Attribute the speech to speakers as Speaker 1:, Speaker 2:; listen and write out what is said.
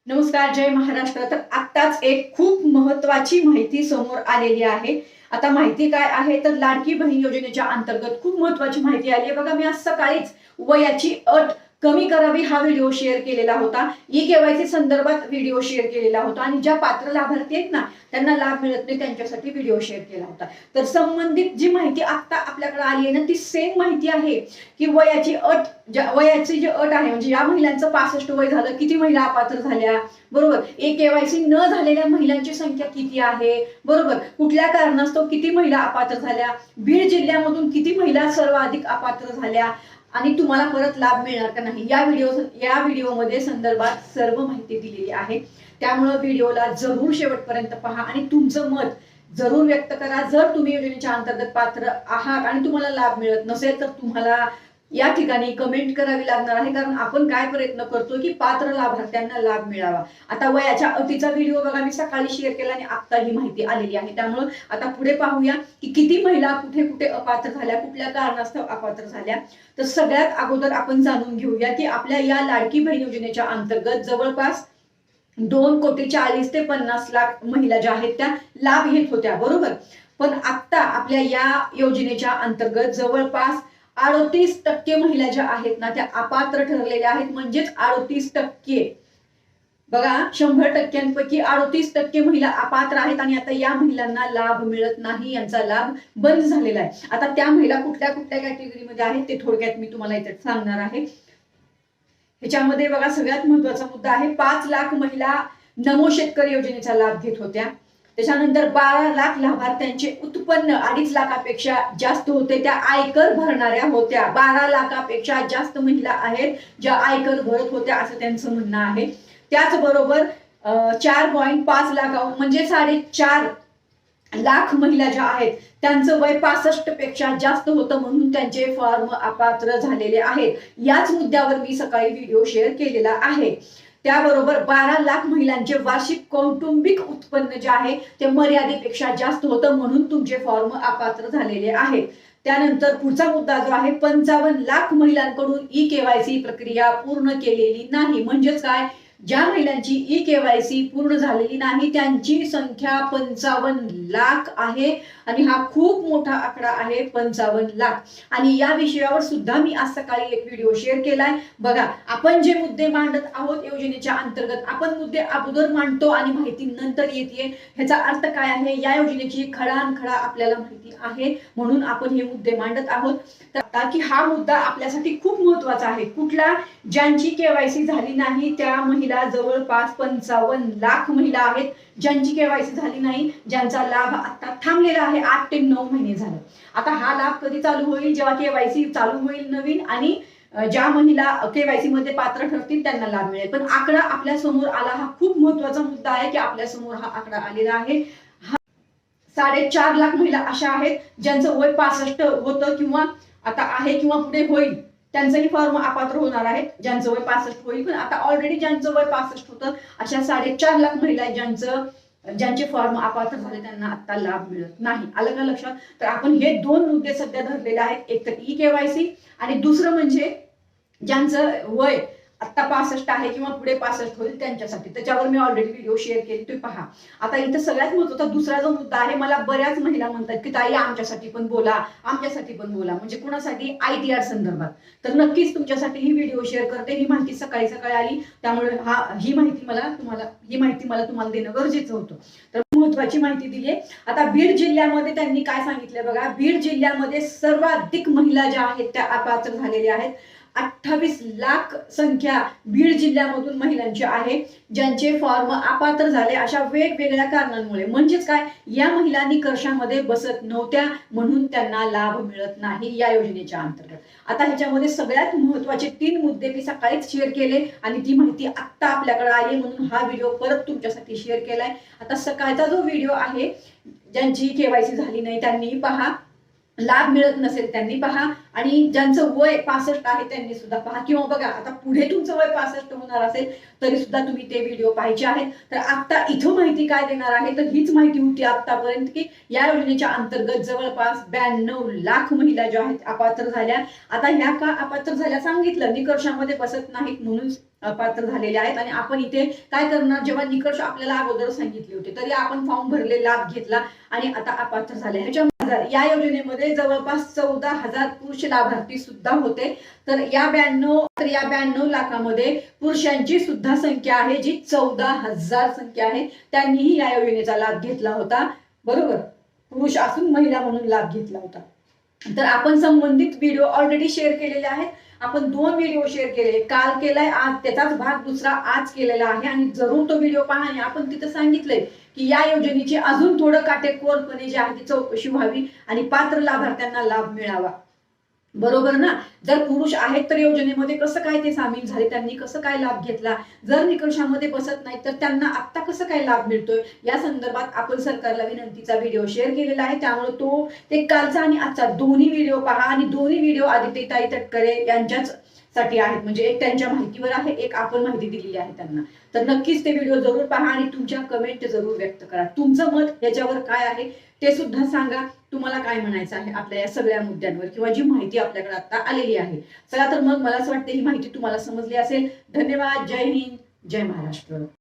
Speaker 1: नमस्कार, जय महाराष्ट्र. तर आत्ताच एक खूप महत्वाची माहिती समोर आलेली आहे. आता माहिती काय आहे तर लाडकी बहीण योजनेच्या अंतर्गत खूप महत्वाची माहिती आली आहे बघा. मी आज सकाळीच वयाची अट कमी करावी हा व्हिडिओ शेअर केलेला होता. ई केवायसी संदर्भात व्हिडिओ शेअर केलेला होता आणि ज्या पात्र लाभार्थी आहेत ना त्यांना लाभ मिळत नाही त्यांच्यासाठी व्हिडिओ शेअर केला होता. तर संबंधित जी माहिती आता आपल्याकडे आली आहे ना ती सेम माहिती आहे की वयाची अट, वयाची जी अट आहे म्हणजे या महिलांचं 65 वय झालं, किती महिला अपात्र झाल्या, बरोबर, ए केवायसी न झालेल्या महिलांची संख्या किती आहे, बरोबर, कुठल्या कारणास्तव किती महिला अपात्र झाल्या, बीड जिल्ह्यामधून किती महिला सर्वाधिक अपात्र झाल्या आणि तुम्हाला परत लाभ मिळणार का नाही, या व्हिडिओमध्ये संदर्भात सर्व माहिती दिलेली आहे. त्यामुळे व्हिडिओला जरूर शेवटपर्यंत पहा आणि तुमचं मत जरूर व्यक्त करा. जर तुम्ही योजनेच्या अंतर्गत पात्र आहात आणि तुम्हाला लाभ मिळत नसेल तर तुम्हाला या ठिकाणी कमेंट करावी लागणार आहे, कारण आपण काय प्रयत्न करतो की पात्र लाभार्थ्यांना लाभ मिळावा. आता वयाच्या अटीचा व्हिडिओ बघा मी सकाळी शेअर केला आणि आता ही माहिती आलेली आहे. त्यामुळे आता पुढे पाहूया की किती महिला कुठे कुठे अपात्र झाल्या, कुठल्या कारणास्तव अपात्र झाल्या. तर सगळ्यात अगोदर आपण जाणून घेऊया की आपल्या या लाडकी बहीण योजनेच्या अंतर्गत जवळपास 2,40,00,000 ते 50,00,000 महिला ज्या आहेत त्या लाभ घेत होत्या, बरोबर. पण आता आपल्या या योजनेच्या अंतर्गत जवळपास 38% महिला ज्या आहेत ना त्या अपात्र ठरलेल्या आहेत. म्हणजेच 38% बघा, 100%पैकी 38% महिला अपात्र आहेत आणि आता या महिलांना लाभ मिळत नाही, यांचा लाभ बंद झालेला आहे. आता त्या महिला कुठल्या कुठल्या कॅटेगरीमध्ये आहेत ते थोडक्यात मी तुम्हाला इथे सांगणार आहे. ह्याच्यामध्ये बघा सगळ्यात महत्वाचा मुद्दा आहे, 5 लाख महिला नमो शेतकरी योजनेचा लाभ घेत होत्या. त्याच्यानंतर 12 लाख लाभार्थ्यांचे उत्पन्न 2.5 लाखापेक्षा जास्त होते, त्या आयकर भरणाऱ्या होत्या. 12 लाखापेक्षा जास्त महिला आहेत ज्या आयकर भरत होत्या असं त्यांचं म्हणणं आहे. त्याचबरोबर 4.5 लाख म्हणजे 4.5 लाख महिला ज्या आहेत त्यांचं वय 65 पेक्षा जास्त होतं म्हणून त्यांचे फॉर्म अपात्र झालेले आहेत. याच मुद्द्यावर मी सकाळी व्हिडिओ शेअर केलेला आहे. त्याबरोबर 12 लाख महिलांचे वार्षिक कौटुंबिक उत्पन्न जे आहे ते मर्यादेपेक्षा जास्त होतं म्हणून तुमचे फॉर्म अपात्र झालेले आहेत. त्यानंतर पुढचा मुद्दा जो आहे, 55 लाख महिलांकडून ई केवायसी प्रक्रिया पूर्ण केलेली नाही. म्हणजेच काय, ज्या महिलांची ई केवायसी पूर्ण झालेली नाही त्यांची संख्या 55 लाख आहे आणि हा खूप मोठा आकडा आहे, 55 लाख. आणि या विषयावर सुद्धा मी आज सकाळी एक व्हिडिओ शेअर केलाय. बघा, आपण जे मुद्दे मांडत आहोत योजनेच्या अंतर्गत, आपण मुद्दे अगोदर मांडतो आणि माहिती नंतर येते. ह्याचा अर्थ काय आहे, या योजनेची खडानखडा आपल्याला माहिती आहे म्हणून आपण हे मुद्दे मांडत आहोत. तर की हा मुद्दा आपल्यासाठी खूप महत्वाचा आहे. कुठला, ज्यांची केवायसी झाली नाही त्या महिला जवळपास 55 लाख महिला आहेत ज्यांची केवायसी झाली नाही, ज्यांचा लाभ आता थांबलेला आहे. 8 ते 9 महिने झाले. आता हा लाभ कधी चालू होईल, जेव्हा केवायसी चालू होईल नवीन आणि ज्या महिला केवायसी मध्ये पात्र ठरतील त्यांना लाभ मिळेल. पण आकडा आपल्या समोर आला, हा खूप महत्वाचा मुद्दा आहे की आपल्या समोर हा आकडा आलेला आहे. 4.5 लाख महिला अशा आहेत ज्यांचं वय 65 होतं किंवा आता आहे किंवा पुढे होईल, त्यांचंही फॉर्म अपात्र होणार आहेत ज्यांचं वय 65 होईल. पण आता ऑलरेडी ज्यांचं वय 65 होतं अशा 4.5 लाख महिला ज्यांचे फॉर्म अपात्र झाले त्यांना आता लाभ मिळत नाही. आलं का लक्षात? तर आपण हे 2 मुद्दे सध्या धरलेले आहेत, एक तर ई केवायसी आणि दुसरं म्हणजे ज्यांचं वय आता 65 आहे किंवा पुढे 65 होईल त्यांच्यासाठी. त्याच्यावर मी ऑलरेडी व्हिडिओ शेअर केली, तुम्ही पहा. आता इथं सगळ्यात महत्त्वाचा दुसरा जो मुद्दा आहे, मला बऱ्याच महिला म्हणतात की ताई आमच्यासाठी पण बोला, आमच्यासाठी पण बोला. म्हणजे कुणासाठी, ITR संदर्भात. तर नक्कीच तुमच्यासाठी ही व्हिडिओ शेअर करते. ही माहिती सकाळी सकाळी आली त्यामुळे ही माहिती मला तुम्हाला देणं गरजेचं होतं. तर महत्वाची माहिती दिली आहे. आता बीड जिल्ह्यामध्ये त्यांनी काय सांगितलं बघा, बीड जिल्ह्यामध्ये सर्वाधिक महिला ज्या आहेत त्या अपात्र झालेल्या आहेत. 28 लाख संख्या बीड जिल्ह्यामधून महिलांची आहे ज्यांचे फॉर्म अपात्र झाले अशा वेगवेगळ्या कारणांमुळे. म्हणजेच काय, या महिला निकषामध्ये बसत नव्हत्या म्हणून त्यांना लाभ मिळत नाही या योजनेच्या अंतर्गत. आता ह्याच्यामध्ये सगळ्यात महत्वाचे 3 मुद्दे मी सकाळीच शेअर केले आणि ती माहिती आत्ता आपल्याकडे आली म्हणून हा व्हिडिओ परत तुमच्यासाठी शेअर केलाय. आता सकाळचा जो व्हिडिओ आहे, ज्यांची केवायसी झाली नाही त्यांनी पहा. लाभ मिळत नसेल त्यांनी पहा, आणि ज्यांचं वय 65 आहे त्यांनी सुद्धा पहा, किंवा बघा आता पुढे तुमचं वय 65 होणार असेल तरी सुद्धा तुम्ही ते व्हिडिओ पाहायचे आहेत. तर आता इथं माहिती काय देणार आहे, तर हीच माहिती होती आतापर्यंत की या योजनेच्या अंतर्गत जवळपास 92 लाख महिला ज्या आहेत अपात्र झाल्या. आता ह्या का अपात्र झाल्या सांगितलं, निकषामध्ये बसत नाहीत म्हणून अपात्र झालेले आहेत. आणि आपण इथे काय करणार, जेव्हा निकष आपल्याला अगोदर सांगितले होते तरी आपण फॉर्म भरले, लाभ घेतला आणि आता अपात्र झाले. या योजनेमध्ये जवळपास 14,000 पुरुष लाभार्थी सुद्धा होते. तर या 92 लाखामध्ये पुरुषांची सुद्धा संख्या आहे जी 14,000 संख्या आहे, त्यांनीही या योजनेचा लाभ घेतला होता. बरोबर, पुरुष असून महिला म्हणून लाभ घेतला होता. तर आपण संबंधित व्हिडिओ ऑलरेडी शेअर केलेले आहेत. आपण 2 व्हिडिओ शेअर केले, काल केलाय, आज त्याचाच भाग दुसरा आज केलेला आहे. आणि जरूर तो व्हिडिओ पहा. आणि आपण तिथं सांगितलंय की या योजनेची अजून थोडं काटेकोरपणे जी आहे ती चौकशी व्हावी आणि पात्र लाभार्थ्यांना लाभ मिळावा. बरोबर ना? जर पुरुष आहेत तर योजनेमध्ये कसं काय ते सामील झाले, त्यांनी कसं काय लाभ घेतला, जर निकषामध्ये बसत नाही तर त्यांना आता कसं काय लाभ मिळतोय, या संदर्भात आपण सरकारला विनंतीचा व्हिडिओ शेअर केलेला आहे. त्यामुळे तो ते कालचा आणि आजचा दोन्ही व्हिडिओ पहा. आणि दोन्ही व्हिडिओ आदित्यताई तटकरे यांच्याच साठी आहेत, म्हणजे एक त्यांच्या माहितीवर आहे, एक आपण माहिती दिलेली आहे त्यांना. तर नक्कीच ते व्हिडिओ जरूर पहा आणि तुमच्या कमेंट जरूर व्यक्त करा. तुमचं मत याच्यावर काय आहे ते सुद्धा सांगा. तुम्हाला काय म्हणायचं आहे आपल्या या सगळ्या मुद्द्यांवर, किंवा जी माहिती आपल्याकडे आता आलेली आहे. चला तर मग मला असं वाटतं ही माहिती तुम्हाला समजली असेल. धन्यवाद. जय हिंद, जय महाराष्ट्र.